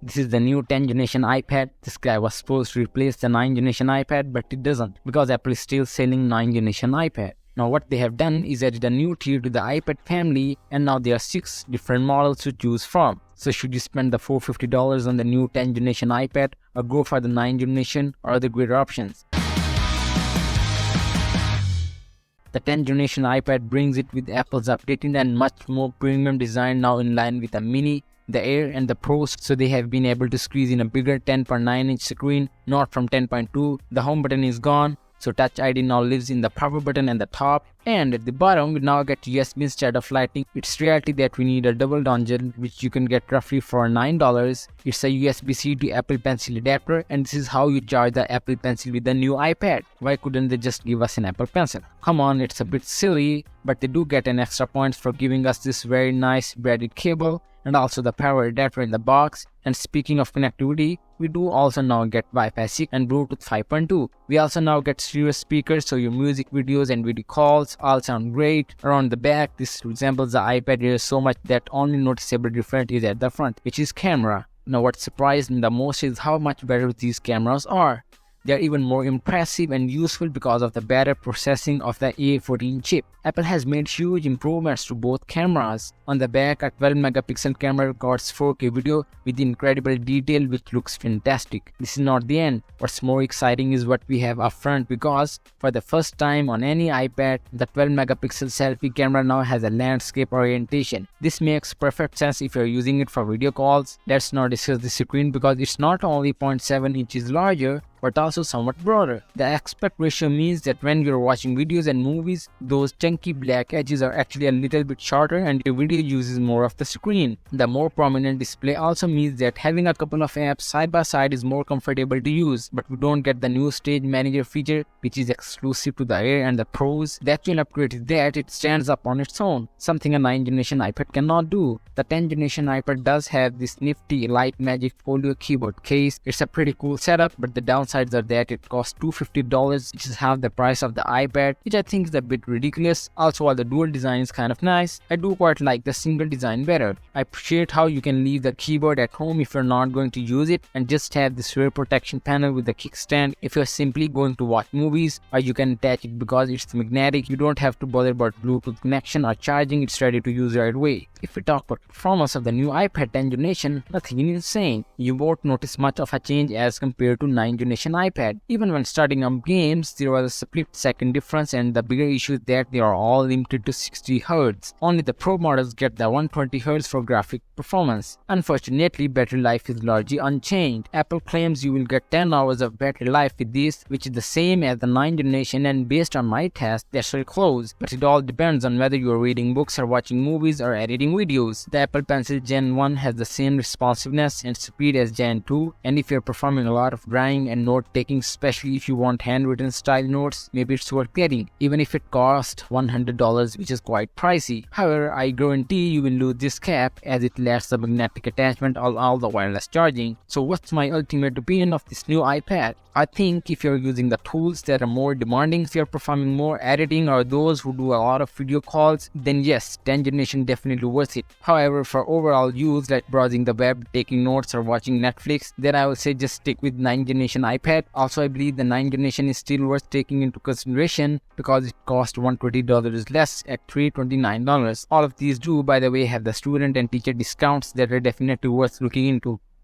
This is the new 10th generation iPad. This guy was supposed to replace the 9th generation iPad, but it doesn't because Apple is still selling 9th generation iPad. Now what they have done is added a new tier to the iPad family, and now there are 6 different models to choose from. So should you spend the $450 on the new 10th generation iPad or go for the 9th generation or other greater options? The 10th generation iPad brings it with Apple's updated and much more premium design, now in line with the Mini, the Air and the Pro, so they have been able to squeeze in a bigger 10.9-inch screen, not from 10.2. The home button is gone, so Touch ID now lives in the power button and the top, and at the bottom we now get USB instead of Lightning. It's reality that we need a double dongle, which you can get roughly for $9. It's a USB-C to Apple Pencil adapter, and this is how you charge the Apple Pencil with the new iPad. Why couldn't they just give us an Apple Pencil? Come on, it's a bit silly, but they do get an extra points for giving us this very nice braided cable and also the power adapter in the box. And speaking of connectivity, we do also now get Wi-Fi 6 and Bluetooth 5.2. We also now get stereo speakers, so your music videos and video calls all sound great. Around the back, this resembles the iPad Air so much that only noticeable difference is at the front, which is camera. Now what surprised me the most is how much better these cameras are. They are even more impressive and useful because of the better processing of the A14 chip. Apple has made huge improvements to both cameras. On the back, a 12-megapixel camera records 4K video with incredible detail, which looks fantastic. This is not the end. What's more exciting is what we have up front, because for the first time on any iPad, the 12-megapixel selfie camera now has a landscape orientation. This makes perfect sense if you're using it for video calls. Let's now discuss the screen, because it's not only 0.7 inches larger, but also somewhat broader. The aspect ratio means that when you're watching videos and movies, those chunky black edges are actually a little bit shorter and your video uses more of the screen. The more prominent display also means that having a couple of apps side by side is more comfortable to use, but we don't get the new Stage Manager feature, which is exclusive to the Air and the Pros. The actual upgrade is that it stands up on its own, something a 9th generation iPad cannot do. The 10th generation iPad does have this nifty Light Magic Folio keyboard case. It's a pretty cool setup, but the downside are that it costs $250, which is half the price of the iPad, which I think is a bit ridiculous. Also, while the dual design is kind of nice, I do quite like the single design better. I appreciate how you can leave the keyboard at home if you're not going to use it and just have this rear protection panel with the kickstand if you're simply going to watch movies, or you can attach it because it's magnetic. You don't have to bother about Bluetooth connection or charging. It's ready to use right away. If we talk about performance of the new iPad 10th generation, nothing insane. You won't notice much of a change as compared to 9th generation iPad. Even when starting up games, there was a split-second difference, and the bigger issue is that they are all limited to 60 Hz. Only the Pro models get the 120 Hz for graphic performance. Unfortunately, battery life is largely unchanged. Apple claims you will get 10 hours of battery life with this, which is the same as the 9th generation, and based on my test, that's very close. But it all depends on whether you are reading books or watching movies or editing videos. The Apple Pencil Gen 1 has the same responsiveness and speed as Gen 2, and if you're performing a lot of drawing and note taking, especially if you want handwritten style notes, maybe it's worth getting, even if it costs $100, which is quite pricey. However, I guarantee you will lose this cap as it lacks the magnetic attachment or all the wireless charging. So what's my ultimate opinion of this new iPad? I think if you're using the tools that are more demanding, if you're performing more editing, or those who do a lot of video calls, then yes, 10th generation definitely worth it. However, for overall use like browsing the web, taking notes or watching Netflix, then I will say just stick with 9th generation iPad. Also, I believe the 9th generation is still worth taking into consideration because it costs $120 less at $329. All of these do, by the way, have the student and teacher discounts that are definitely worth looking into.